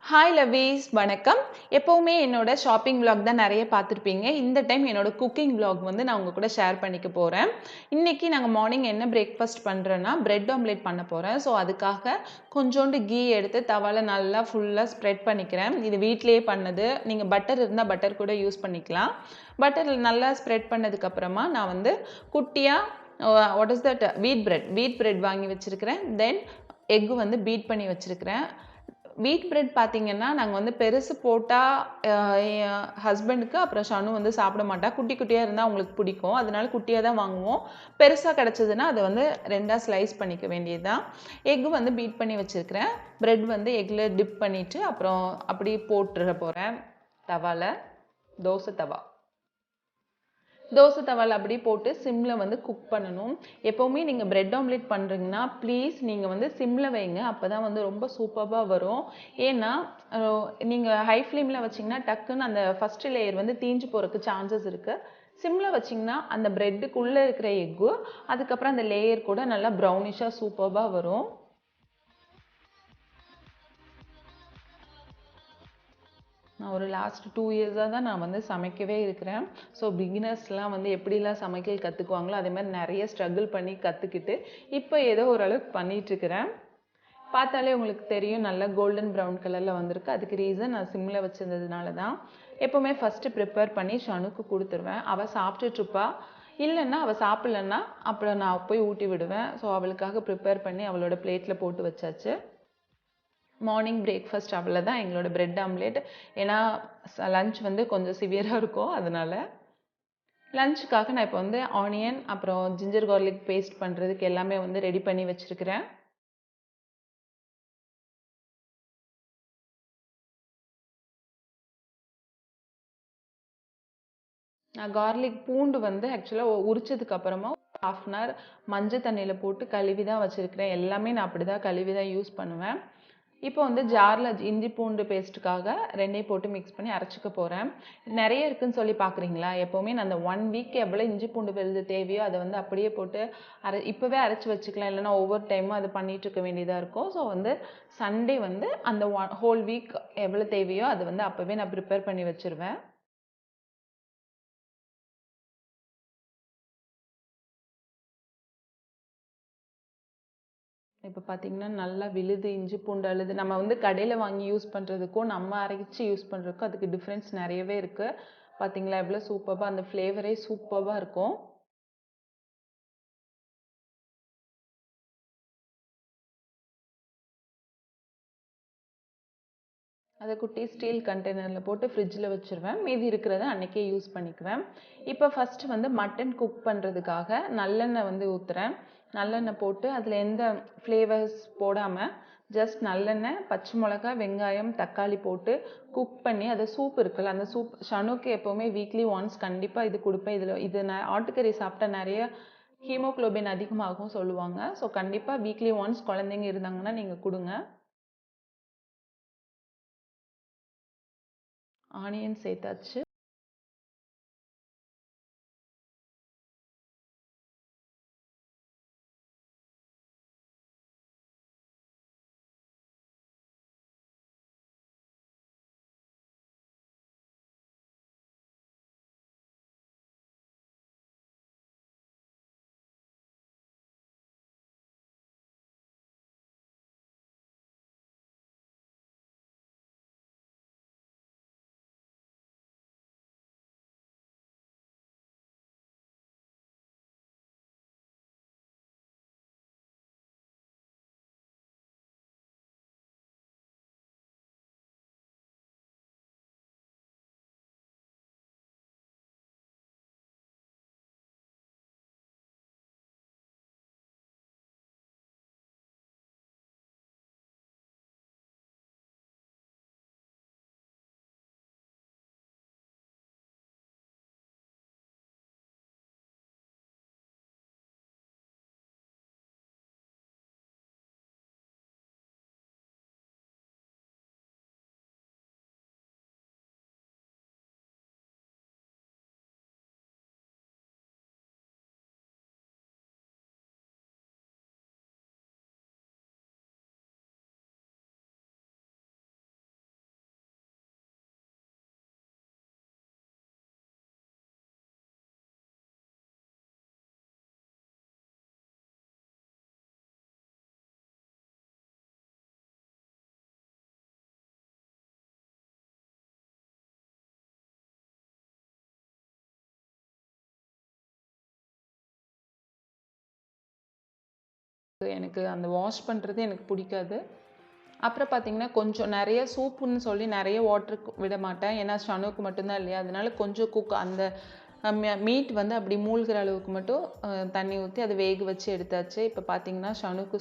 Hi Lavi's, வணக்கம். எப்போவுமே என்னோட ஷாப்பிங் vlog தான் நிறைய பார்த்துருப்பீங்க. இந்த டைம் என்னோட குக்கிங் vlog வந்து நான் உங்க கூட ஷேர் பண்ணிக்க போகிறேன். இன்றைக்கி நாங்கள் மார்னிங் என்ன பிரேக்ஃபாஸ்ட் பண்ணுறேன்னா பிரெட் ஆம்லேட் பண்ண போகிறேன். ஸோ அதுக்காக கொஞ்சோண்டு கீ எடுத்து தவால நல்லா ஃபுல்லாக ஸ்ப்ரெட் பண்ணிக்கிறேன். இது வீட்டிலேயே பண்ணது. நீங்கள் பட்டர் இருந்தால் பட்டர் கூட யூஸ் பண்ணிக்கலாம். பட்டர் நல்லா ஸ்ப்ரெட் பண்ணதுக்கப்புறமா நான் வந்து குட்டியாக what is that wheat bread வாங்கி வச்சுருக்கிறேன். தென் எக்கு வந்து பீட் பண்ணி வச்சுருக்கிறேன். வீட் பிரெட் பார்த்தீங்கன்னா நாங்கள் வந்து பெருசு போட்டால் என் ஹஸ்பண்டுக்கு அப்புறம் ஷனு வந்து சாப்பிட மாட்டா. குட்டி குட்டியாக இருந்தால் அவங்களுக்கு பிடிக்கும். அதனால குட்டியாக தான் வாங்குவோம். பெருசாக கிடச்சதுன்னா அதை வந்து ரெண்டாக ஸ்லைஸ் பண்ணிக்க வேண்டியது தான். எக்கு வந்து பீட் பண்ணி வச்சுருக்கிறேன். பிரெட் வந்து எக்கில் டிப் பண்ணிவிட்டு அப்புறம் அப்படி போட்டுற போகிறேன். தோசை தவாவில் அப்படி போட்டு சிம்மில் வந்து குக் பண்ணணும். எப்போவுமே நீங்கள் பிரெட் ஆம்லேட் பண்ணுறீங்கன்னா ப்ளீஸ் நீங்கள் வந்து சிம்மில் வைங்க. அப்போ தான் வந்து ரொம்ப சூப்பராக வரும். ஏன்னா நீங்கள் ஹை ஃப்ளேமில் வச்சிங்கன்னா டக்குன்னு அந்த ஃபஸ்ட்டு லேயர் வந்து தீஞ்சு போகிறதுக்கு சான்சஸ் இருக்குது. சிம்மில் வச்சிங்கன்னா அந்த ப்ரெட்டுக்குள்ளே இருக்கிற எக்கு அதுக்கப்புறம் அந்த லேயர் கூட நல்லா ப்ரௌனிஷாக சூப்பராக வரும். நான் ஒரு லாஸ்ட் 2 இயர்ஸாக தான் நான் வந்து சமைக்கவே இருக்கிறேன். ஸோ பிகினர்ஸ்லாம் வந்து எப்படிலாம் சமைக்கல் கற்றுக்குவாங்களோ அதே மாதிரி நிறைய ஸ்ட்ரகிள் பண்ணி கற்றுக்கிட்டு இப்போ ஏதோ ஓரளவுக்கு பண்ணிகிட்ருக்கிறேன். பார்த்தாலே உங்களுக்கு தெரியும், நல்லா கோல்டன் ப்ரௌன் கலரில் வந்திருக்கு. அதுக்கு ரீசன் நான் சிம்மில் வச்சுருந்ததுனால தான். எப்போவுமே ஃபஸ்ட்டு ப்ரிப்பேர் பண்ணி ஷனுக்கு கொடுத்துருவேன். அவள் சாப்பிட்டுட்ருப்பா. இல்லைன்னா அவள் சாப்பிட்லன்னா அப்புறம் நான் போய் ஊட்டி விடுவேன். ஸோ அவளுக்காக ப்ரிப்பேர் பண்ணி அவளோட பிளேட்டில் போட்டு வச்சாச்சு. மார்னிங் பிரேக்ஃபாஸ்ட் அவ்வளோதான் எங்களோட பிரெட் ஆம்லேட். ஏன்னா லன்ச் வந்து கொஞ்சம் சிவியராக இருக்கும். அதனால் லஞ்சுக்காக நான் இப்போ வந்து ஆனியன் அப்புறம் ஜிஞ்சர் கார்லிக் பேஸ்ட் பண்ணுறதுக்கு எல்லாமே வந்து ரெடி பண்ணி வச்சுருக்கிறேன். நான் கார்லிக் பூண்டு வந்து ஆக்சுவலாக உரிச்சதுக்கப்புறமா 1/2 அன் ஹவர் மஞ்சள் தண்ணியில் போட்டு கழுவி தான் வச்சுருக்கிறேன். எல்லாமே நான் அப்படி தான் கழுவி தான் யூஸ் பண்ணுவேன். இப்போ வந்து ஜாரில் இஞ்சி பூண்டு பேஸ்ட்டுக்காக ரெண்டையும் போட்டு மிக்ஸ் பண்ணி அரைச்சிக்க போகிறேன். நிறைய இருக்குதுன்னு சொல்லி பார்க்குறீங்களா? எப்போவுமே நான் அந்த 1 வீக் எவ்வளோ இஞ்சி பூண்டு விழுது தேவையோ அதை வந்து அப்படியே போட்டு இப்போவே அரைச்சி வச்சுக்கலாம். இல்லைனா ஒவ்வொரு டைமும் அதை பண்ணிகிட்டு இருக்க வேண்டியதாக இருக்கும். ஸோ வந்து சண்டே வந்து அந்த ஹோல் வீக் எவ்வளோ தேவையோ அதை வந்து அப்போவே நான் ப்ரிப்பேர் பண்ணி வச்சுருவேன். இப்போ பார்த்தீங்கன்னா நல்லா விழுது இஞ்சி பூண்டு அழுது. நம்ம வந்து கடையில் வாங்கி யூஸ் பண்ணுறதுக்கும் நம்ம அரைச்சி யூஸ் பண்ணுறதுக்கும் அதுக்கு டிஃப்ரென்ஸ் நிறையவே இருக்குது. பார்த்தீங்களா எவ்வளோ சூப்பராக, அந்த ஃப்ளேவரே சூப்பராக இருக்கும். அதை குட்டி ஸ்டீல் கண்டெய்னரில் போட்டு ஃப்ரிட்ஜில் வச்சுருவேன். மீதி இருக்கிறத அன்றைக்கே யூஸ் பண்ணிக்குவேன். இப்போ ஃபஸ்ட்டு வந்து மட்டன் குக் பண்ணுறதுக்காக நல்லெண்ணெய் வந்து ஊற்றுறேன். நல்லெண்ணெய் போட்டு அதில் எந்த ஃப்ளேவர்ஸ் போடாமல் ஜஸ்ட் நல்லெண்ணெய், பச்சை மிளகா, வெங்காயம், தக்காளி போட்டு குக் பண்ணி அதை சூப் இருக்குல்ல, அந்த சூப் ஷனுக்கு எப்போவுமே வீக்லி ஒன்ஸ் கண்டிப்பாக இது கொடுப்பேன். இது ஆட்டுக்கறி சாப்பிட்டா நிறைய ஹீமோக்ளோபின் அதிகமாகும் சொல்லுவாங்க. ஸோ கண்டிப்பாக வீக்லி ஒன்ஸ் குழந்தைங்க இருந்தாங்கன்னா நீங்கள் கொடுங்க. ஆனியன் சேர்த்தாச்சு. எனக்கு அந்த வாஷ் பண்ணுறது எனக்கு பிடிக்காது. அப்புறம் பார்த்தீங்கன்னா கொஞ்சம் நிறைய சூப்புன்னு சொல்லி நிறைய வாட்டர் விட மாட்டேன். ஏன்னா ஷனுக்கு மட்டும்தான் இல்லையா, அதனால கொஞ்சம் அந்த மீட் வந்து அப்படி மூழ்கிற அளவுக்கு மட்டும் தண்ணி ஊற்றி அதை வேக வச்சு எடுத்தாச்சு. இப்போ பார்த்தீங்கன்னா ஷனுக்கு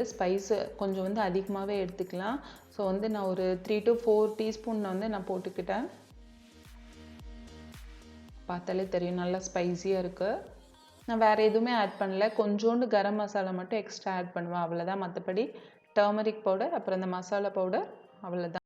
ஸ்பைஸு கொஞ்சம் வந்து அதிகமாகவே எடுத்துக்கலாம். ஸோ வந்து நான் ஒரு 3 to 4 டீஸ்பூன் வந்து நான் போட்டுக்கிட்டேன். பார்த்தாலே தெரியும் நல்லா ஸ்பைஸியாக இருக்குது. நான் வேறு எதுவுமே ஆட் பண்ணல. கொஞ்சோண்டு கரம் மசாலா மட்டும் எக்ஸ்ட்ரா ஆட் பண்ணுவேன், அவ்வளோதான். மற்றபடி டர்மரிக் பவுடர் அப்புறம் இந்த மசாலா பவுடர் அவ்வளோதான்.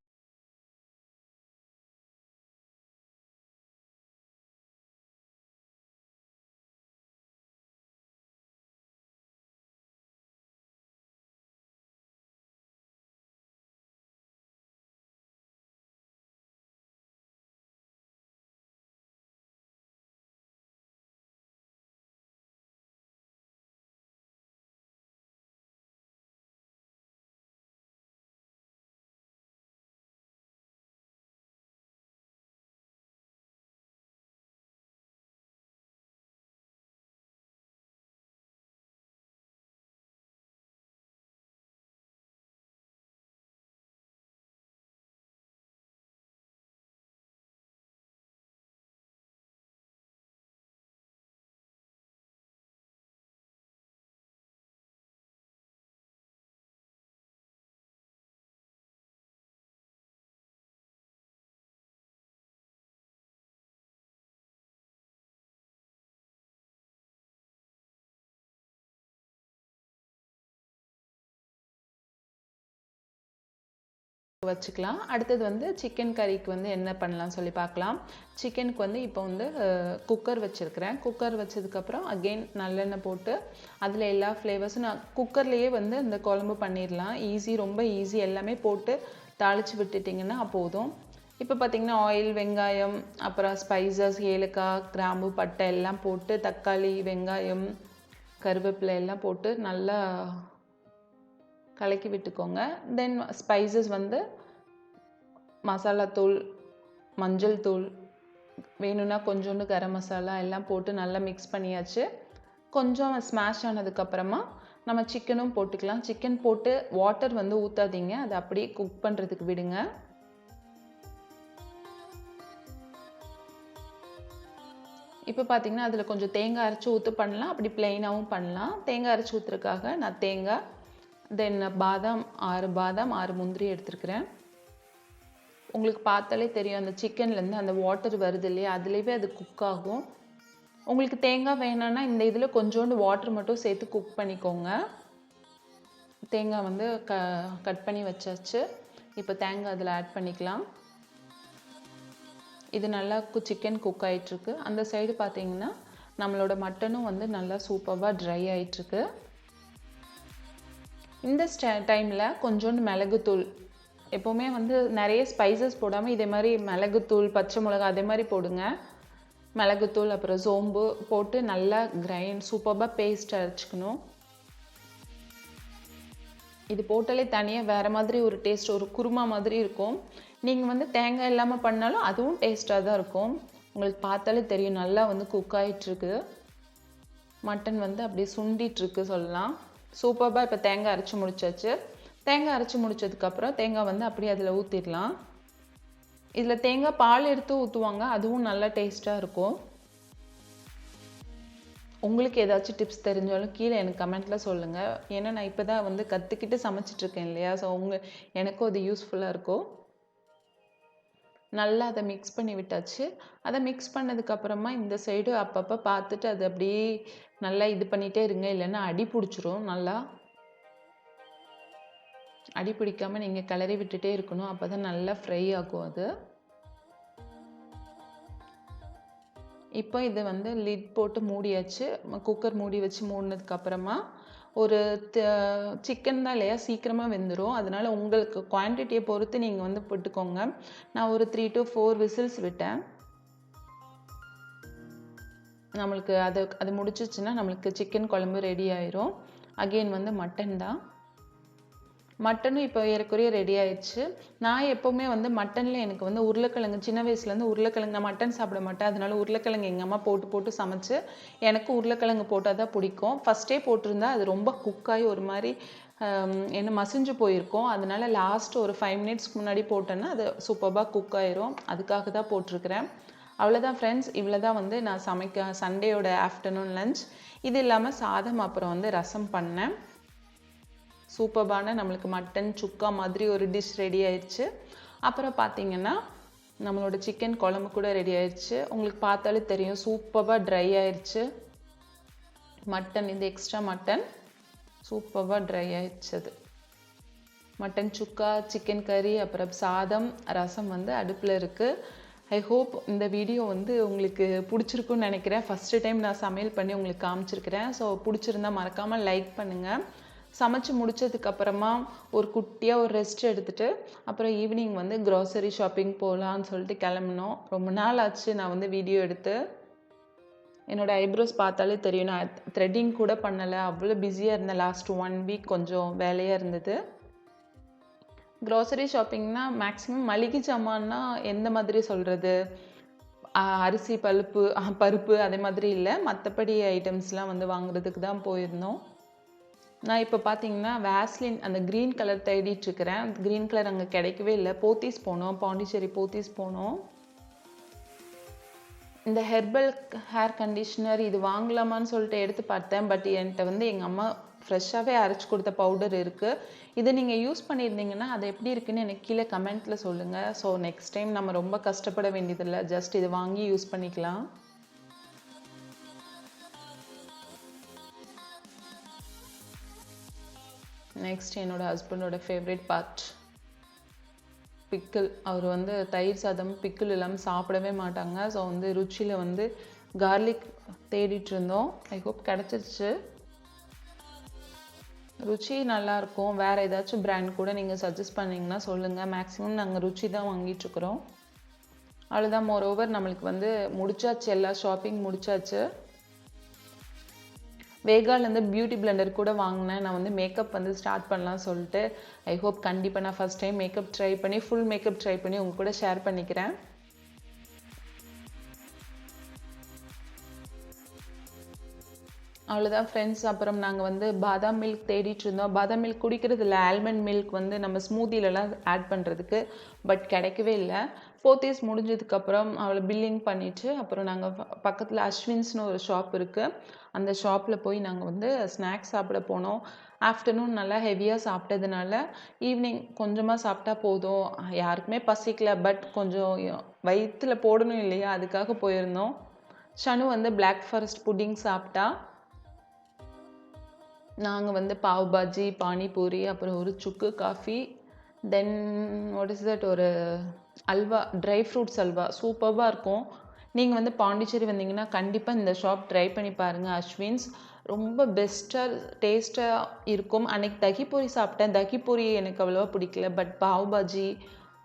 வச்சுக்கலாம். அடுத்தது வந்து சிக்கன் கறிக்கு வந்து என்ன பண்ணலாம் சொல்லி பார்க்கலாம். சிக்கனுக்கு வந்து இப்போ வந்து குக்கர் வச்சுருக்கிறேன். குக்கர் வச்சதுக்கப்புறம் அகெயின் நல்லெண்ணெய் போட்டு அதில் எல்லா ஃப்ளேவர்ஸும் நான் குக்கர்லேயே வந்து இந்த குழம்பு பண்ணிடலாம். ஈஸி, ரொம்ப ஈஸி. எல்லாமே போட்டு தாளித்து விட்டுட்டிங்கன்னா போதும். இப்போ பார்த்திங்கன்னா ஆயில், வெங்காயம், அப்புறம் ஸ்பைசஸ், ஏலக்காய், கிராம்பு, பட்டை எல்லாம் போட்டு தக்காளி, வெங்காயம், கருவேப்பிலை எல்லாம் போட்டு நல்லா கலக்கி விட்டுக்கோங்க. தென் ஸ்பைசஸ் வந்து மசாலா தூள், மஞ்சள் தூள், வேணும்னா கொஞ்சோண்டு கரம் மசாலா எல்லாம் போட்டு நல்லா மிக்ஸ் பண்ணியாச்சு. கொஞ்சம் ஸ்மாஷ் ஆனதுக்கப்புறமா நம்ம சிக்கனும் போட்டுக்கலாம். சிக்கன் போட்டு வாட்டர் வந்து ஊற்றாதீங்க, அதை அப்படியே குக் பண்ணுறதுக்கு விடுங்க. இப்போ பார்த்தீங்கன்னா அதில் கொஞ்சம் தேங்காய் அரைச்சி ஊற்று பண்ணலாம், அப்படி பிளெயினாகவும் பண்ணலாம். தேங்காய் அரைச்சி ஊற்றுறதுக்காக நான் தேங்காய், தென் பாதாம் 6 முந்திரி எடுத்துருக்கிறேன். உங்களுக்கு பார்த்தாலே தெரியும் அந்த சிக்கன்லேருந்து அந்த வாட்டர் வருது இல்லையா, அதுலேயே அது குக் ஆகும். உங்களுக்கு தேங்காய் வேணும்னா இந்த இதில் கொஞ்சோண்டு வாட்டர் மட்டும் சேர்த்து குக் பண்ணிக்கோங்க. தேங்காய் வந்து கட் பண்ணி வச்சாச்சு. இப்போ தேங்காய் அதில் ஆட் பண்ணிக்கலாம். இது நல்லா சிக்கன் குக் ஆகிட்டுருக்கு. அந்த சைடு பார்த்தீங்கன்னா நம்மளோட மட்டனும் வந்து நல்லா சூப்பராக ட்ரை ஆகிட்டுருக்கு. இந்த டைமில் கொஞ்சோண்டு மிளகுத்தூள், எப்போவுமே வந்து நிறைய ஸ்பைசஸ் போடாமல் இதே மாதிரி மிளகுத்தூள், பச்சை மிளகா அதே மாதிரி போடுங்க. மிளகுத்தூள் அப்புறம் சோம்பு போட்டு நல்லா சூப்பராக பேஸ்ட் அரைச்சிக்கணும். இது போட்டாலே தனியாக வேறு மாதிரி ஒரு டேஸ்ட், ஒரு குருமா மாதிரி இருக்கும். நீங்கள் வந்து தேங்காய் இல்லாமல் பண்ணாலும் அதுவும் டேஸ்ட்டாக தான் இருக்கும். உங்களுக்கு பார்த்தாலே தெரியும் நல்லா வந்து குக் ஆகிட்டுருக்கு. மட்டன் வந்து அப்படியே சுண்டிகிட்ருக்கு சொல்லலாம். சூப்பராக இப்போ தேங்காய் அரைச்சி முடிச்சாச்சு. தேங்காய் அரைச்சி முடிச்சதுக்கப்புறம் தேங்காய் வந்து அப்படியே அதில் ஊற்றிடலாம். இதில் தேங்காய் பால் எடுத்து ஊற்றுவாங்க, அதுவும் நல்லா டேஸ்ட்டாக இருக்கும். உங்களுக்கு ஏதாச்சும் டிப்ஸ் தெரிஞ்சாலும் கீழே எனக்கு கமெண்ட்டில் சொல்லுங்கள். ஏன்னா நான் இப்போ தான் வந்து கற்றுக்கிட்டு சமைச்சிட்ருக்கேன் இல்லையா, ஸோ எனக்கும் அது யூஸ்ஃபுல்லாக இருக்கும். நல்லா அதை மிக்ஸ் பண்ணி விட்டாச்சு. அதை மிக்ஸ் பண்ணதுக்கப்புறமா இந்த சைடு அப்பப்போ பார்த்துட்டு அதை அப்படியே நல்லா இது பண்ணிகிட்டே இருங்க, இல்லைன்னா அடி பிடிச்சிரும். நல்லா அடி பிடிக்காமல் நீங்கள் கிளறி விட்டுட்டே இருக்கணும், அப்போ தான் நல்லா ஃப்ரை ஆகும் அது. இப்போ இதை வந்து லிட் போட்டு மூடியாச்சு. குக்கர் மூடி வச்சு மூடினதுக்கப்புறமா ஒரு சிக்கன் தான் இல்லையா, சீக்கிரமாக வெந்துடும். அதனால உங்களுக்கு குவான்டிட்டியை பொறுத்து நீங்கள் வந்து போட்டுக்கோங்க. நான் ஒரு 3 to 4 விசில்ஸ் விட்டேன். நம்மளுக்கு அது முடிச்சிச்சுன்னா நம்மளுக்கு சிக்கன் குழம்பு ரெடி ஆயிரும். அகெயின் வந்து மட்டன் தான். மட்டனும் இப்போ ஏறக்குறைய ரெடி ஆயிடுச்சு. நான் எப்போவுமே வந்து மட்டனில் எனக்கு வந்து உருளைக்கிழங்கு சின்ன வயசுலேருந்து உருளைக்கிழங்கு, நான் மட்டன் சாப்பிட மாட்டேன், அதனால உருளைக்கிழங்கு எங்கள் அம்மா போட்டு சமைச்சு எனக்கு உருளைக்கிழங்கு போட்டால் தான் பிடிக்கும். ஃபஸ்ட்டே போட்டிருந்தா அது ரொம்ப குக்காகி ஒரு மாதிரி என்ன மசிஞ்சு போயிருக்கும். அதனால லாஸ்ட் ஒரு 5 மினிட்ஸ்க்கு முன்னாடி போட்டேன்னா அது சூப்பராக குக் ஆயிரும். அதுக்காக தான் போட்டிருக்கிறேன். அவ்வளோதான் ஃப்ரெண்ட்ஸ், இவ்வளோ தான் வந்து நான் சண்டேயோட ஆஃப்டர்நூன் லஞ்ச். இது இல்லாமல் சாதம், அப்புறம் வந்து ரசம் பண்ணேன். சூப்பர்பான நம்மளுக்கு மட்டன் சுக்கா மாதிரி ஒரு டிஷ் ரெடி ஆயிடுச்சு. அப்புறம் பார்த்தீங்கன்னா நம்மளோட சிக்கன் குழம்பு கூட ரெடி ஆயிடுச்சு. உங்களுக்கு பார்த்தாலே தெரியும் சூப்பராக ட்ரை ஆயிடுச்சு. மட்டன், இந்த எக்ஸ்ட்ரா மட்டன் சூப்பராக ட்ரை ஆயிடுச்சு. அது மட்டன் சுக்கா, சிக்கன் கறி, அப்புறம் சாதம், ரசம் வந்து அடுப்பில் இருக்குது. ஐ ஹோப் இந்த வீடியோ வந்து உங்களுக்கு பிடிச்சிருக்குன்னு நினைக்கிறேன். ஃபஸ்ட்டு டைம் நான் சமையல் பண்ணி உங்களுக்கு காமிச்சிருக்கிறேன். ஸோ பிடிச்சிருந்தா மறக்காமல் லைக் பண்ணுங்கள். சமைச்சு முடிச்சதுக்கப்புறமா ஒரு குட்டியாக ஒரு ரெஸ்ட் எடுத்துகிட்டு அப்புறம் ஈவினிங் வந்து க்ராசரி ஷாப்பிங் போகலான்னு சொல்லிட்டு கிளம்பினோம். ரொம்ப நாள் ஆச்சு நான் வந்து வீடியோ எடுத்து. என்னோடய ஐப்ரோஸ் பார்த்தாலே தெரியும், நான் த்ரெட்டிங் கூட பண்ணலை, அவ்வளோ பிஸியாக இருந்தேன். லாஸ்ட் 1 வீக் கொஞ்சம் வேலையாக இருந்தது. க்ராசரி ஷாப்பிங்னா மேக்ஸிமம் மளிகை சாமான்னா எந்த மாதிரி சொல்கிறது, அரிசி, பருப்பு அதே மாதிரி இல்லை, மற்றபடி ஐட்டம்ஸ்லாம் வந்து வாங்குறதுக்கு தான் போயிருந்தோம். நான் இப்போ பார்த்தீங்கன்னா வேஸ்லின் அந்த க்ரீன் கலர் தேடிட்டுருக்கிறேன். க்ரீன் கலர் அங்கே கிடைக்கவே இல்லை. போத்தீஸ் போனோம், பாண்டிச்சேரி போத்தீஸ் போனோம். இந்த ஹெர்பல் ஹேர் கண்டிஷ்னர் இது வாங்கலாமான்னு சொல்லிட்டு எடுத்து பார்த்தேன். பட் என்கிட்ட வந்து எங்கள் அம்மா ஃப்ரெஷ்ஷாகவே அரைச்சி கொடுத்த பவுடர் இருக்குது. இதை நீங்கள் யூஸ் பண்ணியிருந்தீங்கன்னா அது எப்படி இருக்குன்னு எனக்கு கீழே கமெண்ட்டில் சொல்லுங்கள். ஸோ நெக்ஸ்ட் டைம் நம்ம ரொம்ப கஷ்டப்பட வேண்டியதில்லை, ஜஸ்ட் இது வாங்கி யூஸ் பண்ணிக்கலாம். நெக்ஸ்ட் என்னோடய ஹஸ்பண்டோட ஃபேவரட் பார்ட் பிக்கிள். அவர் வந்து தயிர் சாதம் பிக்கிள் இல்லாமல் சாப்பிடவே மாட்டாங்க. ஸோ வந்து ருச்சியில் வந்து கார்லிக் தேடிட்டு இருந்தோம். ஐ ஹோப் கிடச்சிருச்சு. ருச்சி நல்லாயிருக்கும். வேறு ஏதாச்சும் பிராண்ட் கூட நீங்கள் சஜஸ்ட் பண்ணிங்கன்னா சொல்லுங்கள். மேக்ஸிமம் நாங்கள் ருச்சி தான் வாங்கிட்டுருக்குறோம். அவ்வளோதான். மோரோவர் நம்மளுக்கு வந்து முடிச்சாச்சு, எல்லா ஷாப்பிங் முடிச்சாச்சு. வேகாலேருந்து பியூட்டி பிளெண்டர் கூட வாங்கினேன். நான் வந்து மேக்கப் வந்து ஸ்டார்ட் பண்ணலாம் சொல்லிட்டு. ஐ ஹோப் கண்டிப்பாக நான் ஃபஸ்ட் டைம் மேக்கப் ட்ரை பண்ணி ஃபுல் மேக்கப் ட்ரை பண்ணி உங்கள் கூட ஷேர் பண்ணிக்கிறேன். அவ்வளோதான் ஃப்ரெண்ட்ஸ். அப்புறம் நாங்கள் வந்து பாதாம் மில்க் தேடிட்டு இருந்தோம். பாதாம் மில்க் குடிக்கிறது இல்லை, ஆல்மண்ட் மில்க் வந்து நம்ம ஸ்மூத்திலலாம் ஆட் பண்ணுறதுக்கு, பட் கிடைக்கவே இல்லை. போத்தீஸ் முடிஞ்சதுக்கப்புறம் அவளை பில்லிங் பண்ணிவிட்டு அப்புறம் நாங்கள் பக்கத்தில் அஸ்வின்ஸ்னு ஒரு ஷாப் இருக்குது, அந்த ஷாப்பில் போய் நாங்கள் வந்து ஸ்நாக்ஸ் சாப்பிட போனோம். ஆஃப்டர்நூன் நல்லா ஹெவியாக சாப்பிட்டதுனால ஈவினிங் கொஞ்சமாக சாப்பிட்டா போதும், யாருக்குமே பசிக்கல, பட் கொஞ்சம் வயிற்றில் போடணும் இல்லையா, அதுக்காக போயிருந்தோம். ஷனு வந்து பிளாக் ஃபாரஸ்ட் புட்டிங் சாப்பிட்டா. நாங்கள் வந்து பாவ் பாஜி, பானிபூரி, அப்புறம் ஒரு சுக்கு coffee, then what is that, ஒரு அல்வா, ட்ரை ஃப்ரூட்ஸ் அல்வா சூப்பராக இருக்கும். நீங்கள் வந்து பாண்டிச்சேரி வந்தீங்கன்னா கண்டிப்பாக இந்த ஷாப் ட்ரை பண்ணி பாருங்கள். அஸ்வின்ஸ் ரொம்ப பெஸ்ட்டாக டேஸ்ட்டாக இருக்கும். அன்றைக்கி தகிப்பூரி சாப்பிட்டேன். தகிப்பூரி எனக்கு அவ்வளோவா பிடிக்கல, பட் பாவ் பாஜி,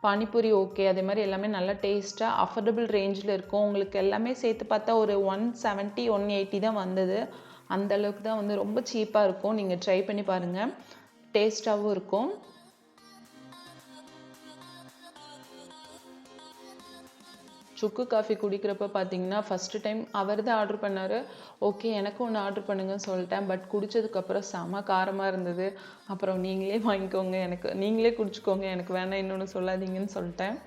பானிபூரி ஓகே. அதே மாதிரி எல்லாமே நல்லா டேஸ்ட்டாக அஃபோர்டபுள் ரேஞ்சில் இருக்கும். உங்களுக்கு எல்லாமே சேர்த்து பார்த்தா ஒரு 170 180 தான் வந்தது. அந்த அளவுக்கு தான் வந்து ரொம்ப சீப்பாக இருக்கும். நீங்கள் ட்ரை பண்ணி பாருங்கள், டேஸ்ட்டாகவும் இருக்கும். சுக்கு காஃபி குடிக்கிறப்ப பார்த்தீங்கன்னா ஃபஸ்ட்டு டைம் அவர் தான் ஆர்டர் பண்ணார். ஓகே எனக்கும் ஒன்று ஆர்டர் பண்ணுங்கன்னு சொல்லிட்டேன். பட் குடித்ததுக்கப்புறம் செம காரமாக இருந்தது. அப்புறம் நீங்களே வாங்கிக்கோங்க, எனக்கு நீங்களே குடிச்சிக்கோங்க, எனக்கு வேணாம் இன்னொன்று சொல்லாதீங்கன்னு சொல்லிட்டேன்.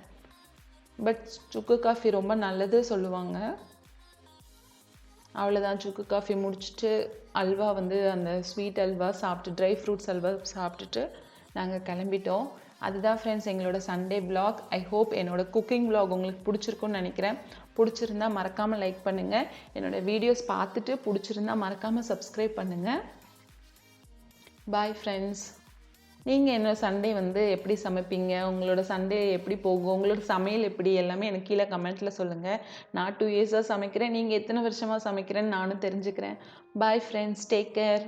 பட் சுக்கு காஃபி ரொம்ப நல்லது சொல்லுவாங்க. அவ்வளோதான், சுக்கு காஃபி முடிச்சுட்டு அல்வா வந்து அந்த ஸ்வீட் அல்வா சாப்பிட்டு, ட்ரை ஃப்ரூட்ஸ் அல்வா சாப்பிட்டுட்டு நாங்கள் கிளம்பிட்டோம். அதுதான் ஃப்ரெண்ட்ஸ் எங்களோட சண்டே vlog. ஐ ஹோப் என்னோட குக்கிங் vlog உங்களுக்கு பிடிச்சிருக்குன்னு நினைக்கிறேன். பிடிச்சிருந்தா மறக்காமல் லைக் பண்ணுங்கள். என்னோட வீடியோஸ் பார்த்துட்டு பிடிச்சிருந்தா மறக்காமல் சப்ஸ்கிரைப் பண்ணுங்கள். Bye friends. நீங்கள் என்ன சண்டே வந்து எப்படி சமைப்பீங்க, உங்களோட சண்டே எப்படி போகும், உங்களோட சமையல் எப்படி, எல்லாமே எனக்கு கீழே கமெண்ட்டில் சொல்லுங்கள். நான் 2 இயர்ஸாக சமைக்கிறேன், நீங்கள் எத்தனை வருஷமாக சமைக்கிறேன்னு நானும் தெரிஞ்சுக்கிறேன். Bye friends, take care.